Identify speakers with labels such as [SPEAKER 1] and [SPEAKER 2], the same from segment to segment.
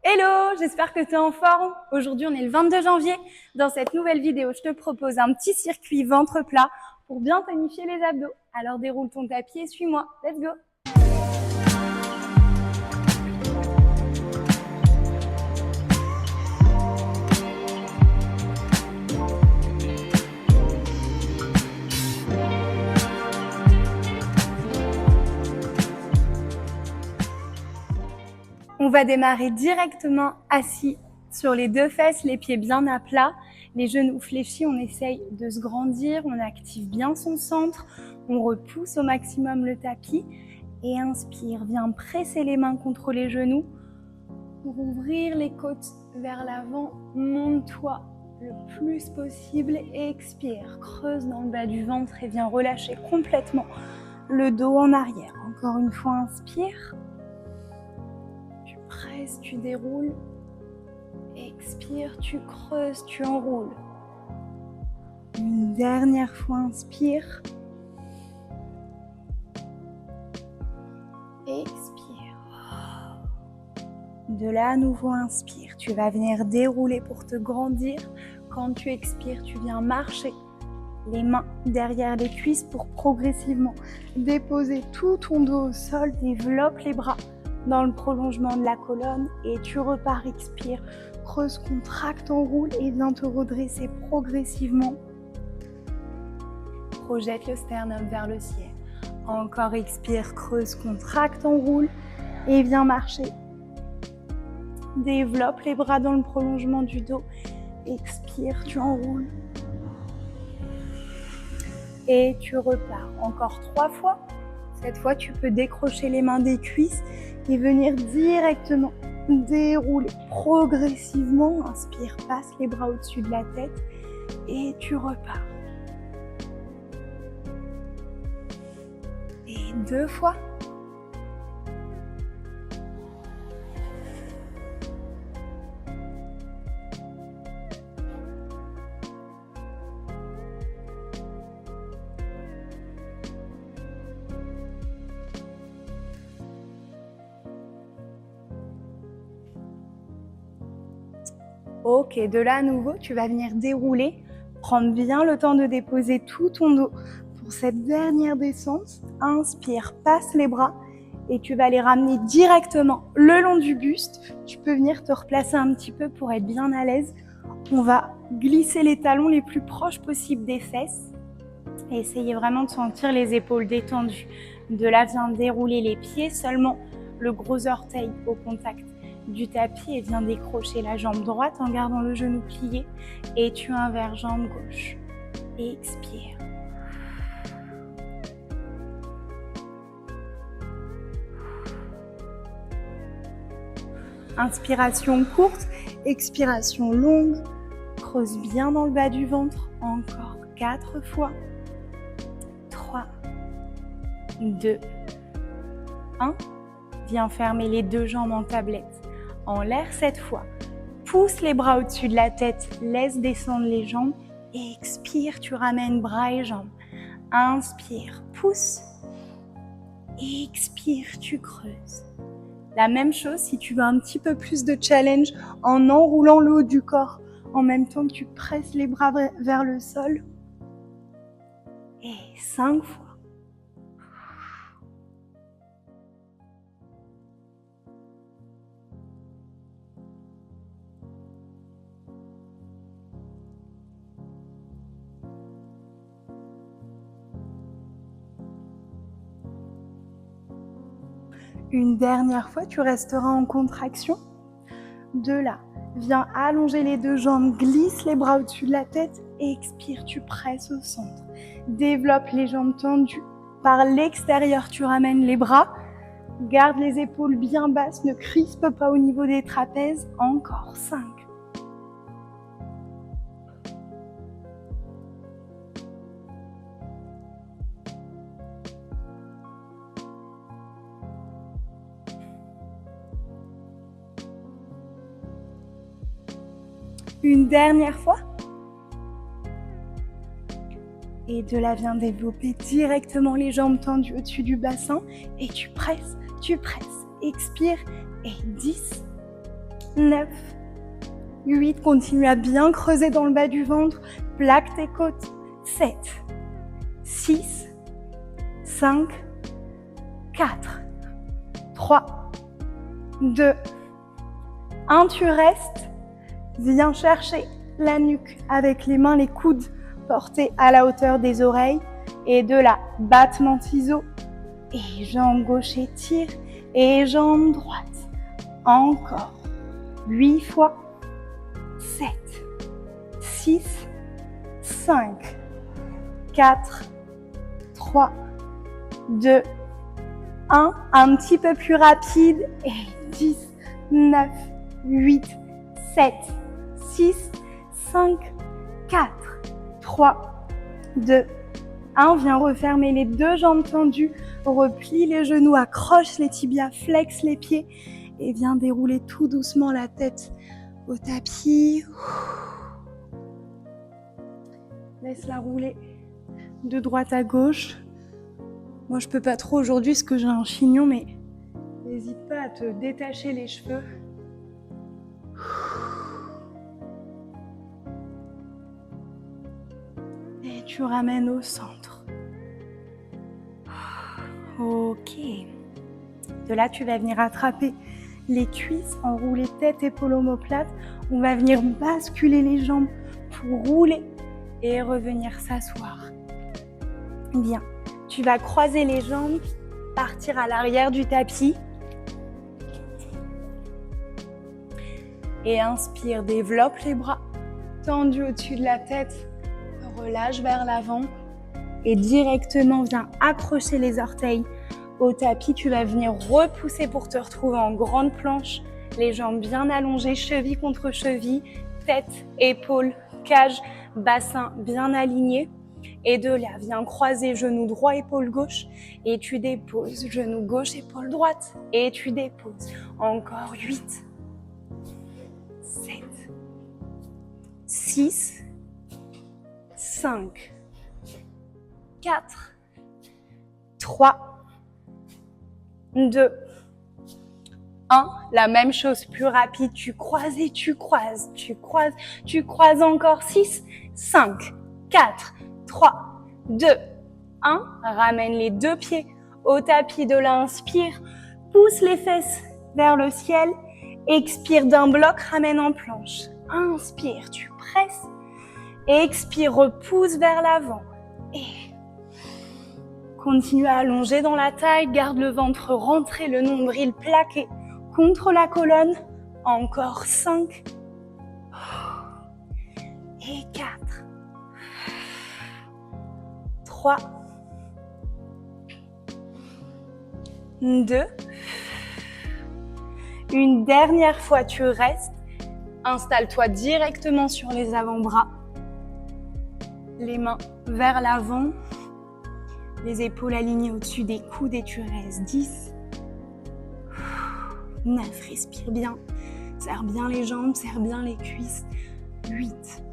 [SPEAKER 1] Hello, j'espère que tu es en forme. Aujourd'hui, on est le 22 janvier. Dans cette nouvelle vidéo, je te propose un petit circuit ventre plat pour bien tonifier les abdos. Alors déroule ton tapis et suis-moi. Let's go! On va démarrer directement assis sur les deux fesses, les pieds bien à plat, les genoux fléchis. On essaye de se grandir, on active bien son centre, on repousse au maximum le tapis et inspire. Viens presser les mains contre les genoux pour ouvrir les côtes vers l'avant. Monte-toi le plus possible et expire. Creuse dans le bas du ventre et viens relâcher complètement le dos en arrière. Encore une fois, inspire. Presse, tu déroules, expire, tu creuses, tu enroules. Une dernière fois, inspire. Expire. De là, à nouveau, inspire. Tu vas venir dérouler pour te grandir. Quand tu expires, tu viens marcher les mains derrière les cuisses pour progressivement déposer tout ton dos au sol. Développe les bras dans le prolongement de la colonne et tu repars, expire, creuse, contracte, enroule et viens te redresser progressivement. Projette le sternum vers le ciel. Encore expire, creuse, contracte, enroule et viens marcher. Développe les bras dans le prolongement du dos. Expire, tu enroules. Et tu repars. Encore 3 fois. Cette fois, tu peux décrocher les mains des cuisses et venir directement dérouler progressivement. Inspire, passe les bras au-dessus de la tête et tu repars. Et 2 fois. Ok, de là à nouveau, tu vas venir dérouler, prendre bien le temps de déposer tout ton dos pour cette dernière descente. Inspire, passe les bras et tu vas les ramener directement le long du buste. Tu peux venir te replacer un petit peu pour être bien à l'aise. On va glisser les talons les plus proches possibles des fesses et essayer vraiment de sentir les épaules détendues. De là, viens dérouler les pieds, seulement le gros orteil au contact du tapis et viens décrocher la jambe droite en gardant le genou plié et tu inverses jambe gauche. Expire. Inspiration courte, expiration longue. Creuse bien dans le bas du ventre. Encore 4 fois. 3, 2, 1. Viens fermer les 2 jambes en tablette. En l'air cette fois. Pousse les bras au-dessus de la tête. Laisse descendre les jambes. Et expire, tu ramènes bras et jambes. Inspire, pousse. Expire, tu creuses. La même chose si tu veux un petit peu plus de challenge en enroulant le haut du corps en même temps que tu presses les bras vers le sol. Et 5 fois. Une dernière fois, tu resteras en contraction. De là, viens allonger les 2 jambes, glisse les bras au-dessus de la tête et expire, tu presses au centre. Développe les jambes tendues. Par l'extérieur, tu ramènes les bras. Garde les épaules bien basses, ne crispe pas au niveau des trapèzes. Encore 5. Une dernière fois. Et de là, viens développer directement les jambes tendues au-dessus du bassin. Et tu presses, expire. Et 10, 9, 8. Continue à bien creuser dans le bas du ventre. Plaque tes côtes. 7, 6, 5, 4, 3, 2, 1. Tu restes. Viens chercher la nuque avec les mains, les coudes portés à la hauteur des oreilles. Et de là, battement de ciseaux. Et jambe gauche étire. Et jambe droite. Encore. 8 fois. 7, 6, 5, 4, 3, 2, 1. Un petit peu plus rapide. Et 10, 9, 8, 7, 6, 5, 4, 3, 2, 1. Viens refermer les deux jambes tendues. Replie les genoux, accroche les tibias, flex les pieds. Et viens dérouler tout doucement la tête au tapis. Laisse-la rouler de droite à gauche. Moi, je peux pas trop aujourd'hui parce que j'ai un chignon, mais n'hésite pas à te détacher les cheveux. Et tu ramènes au centre. Ok. De là, tu vas venir attraper les cuisses, enrouler tête, épaules, omoplate. On va venir basculer les jambes pour rouler et revenir s'asseoir. Bien. Tu vas croiser les jambes, partir à l'arrière du tapis. Et inspire, développe les bras tendus au-dessus de la tête. Relâche vers l'avant. Et directement, viens accrocher les orteils au tapis. Tu vas venir repousser pour te retrouver en grande planche. Les jambes bien allongées, cheville contre cheville. Tête, épaules, cage, bassin bien aligné. Et de là, viens croiser genou droit, épaule gauche. Et tu déposes. Genou gauche, épaule droite. Et tu déposes. Encore 8, 7, 6, 5, 4, 3, 2, 1. La même chose, plus rapide. Tu croises et tu croises. Tu croises, tu croises encore. 6, 5, 4, 3, 2, 1. Ramène les deux pieds au tapis. De là, inspire. Pousse les fesses vers le ciel. Expire d'un bloc, ramène en planche. Inspire, tu presses. Expire, repousse vers l'avant. Et continue à allonger dans la taille. Garde le ventre rentré, le nombril plaqué contre la colonne. Encore 5. Et 4. 3. 2. Une dernière fois, tu restes. Installe-toi directement sur les avant-bras. Les mains vers l'avant. Les épaules alignées au-dessus des coudes et tu restes. 10. 9. Respire bien. Serre bien les jambes, serre bien les cuisses. 8.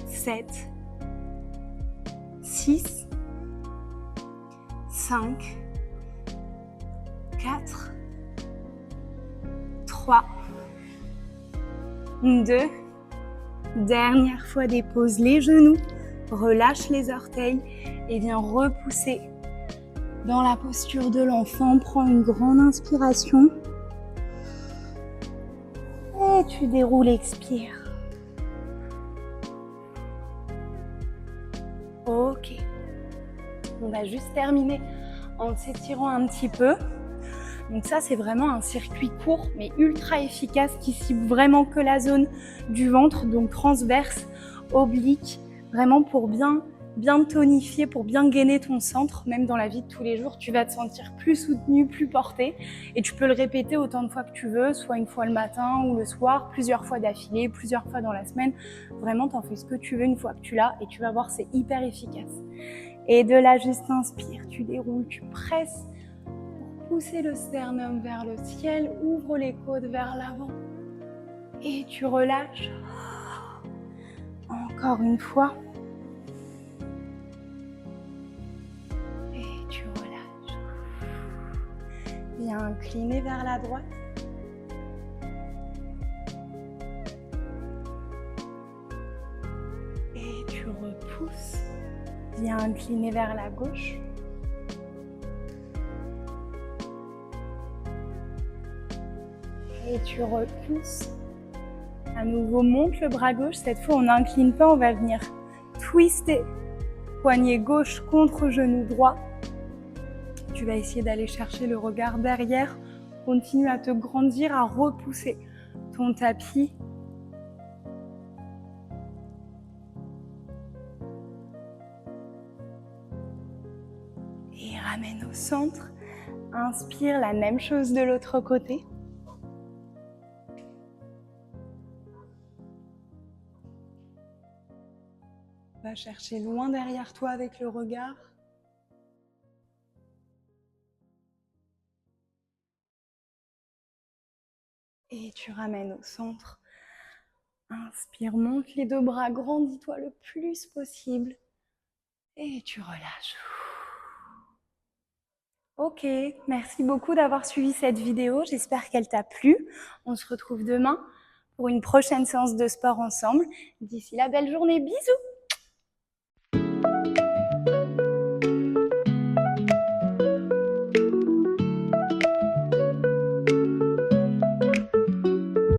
[SPEAKER 1] 7. 6. 5. 4. 3. 2. Dernière fois, dépose les genoux. Relâche les orteils et viens repousser dans la posture de l'enfant. Prends une grande inspiration. Et tu déroules, expire. Ok. On va juste terminer en s'étirant un petit peu. Donc ça, c'est vraiment un circuit court, mais ultra efficace qui cible vraiment que la zone du ventre, donc transverse, oblique, vraiment pour bien tonifier, pour bien gainer ton centre. Même dans la vie de tous les jours, tu vas te sentir plus soutenu, plus porté. Et tu peux le répéter autant de fois que tu veux, soit une fois le matin ou le soir, plusieurs fois d'affilée, plusieurs fois dans la semaine. Vraiment, t'en fais ce que tu veux une fois que tu l'as et tu vas voir, c'est hyper efficace. Et de là, juste inspire, tu déroules, tu presses. Pousser le sternum vers le ciel, ouvre les côtes vers l'avant et tu relâches. Encore une fois. Et tu relâches. Viens incliner vers la droite. repousses. Viens incliner vers la gauche. Et tu repousses. À nouveau, monte le bras gauche. Cette fois, on n'incline pas, on va venir twister. Poignet gauche contre genou droit. Tu vas essayer d'aller chercher le regard derrière. Continue à te grandir, à repousser ton tapis. Et ramène au centre. Inspire, la même chose de l'autre côté. Va chercher loin derrière toi avec le regard. Et tu ramènes au centre. Inspire, monte les deux bras, grandis-toi le plus possible. Et tu relâches. Ok, merci beaucoup d'avoir suivi cette vidéo. J'espère qu'elle t'a plu. On se retrouve demain pour une prochaine séance de sport ensemble. D'ici là, belle journée. Bisous!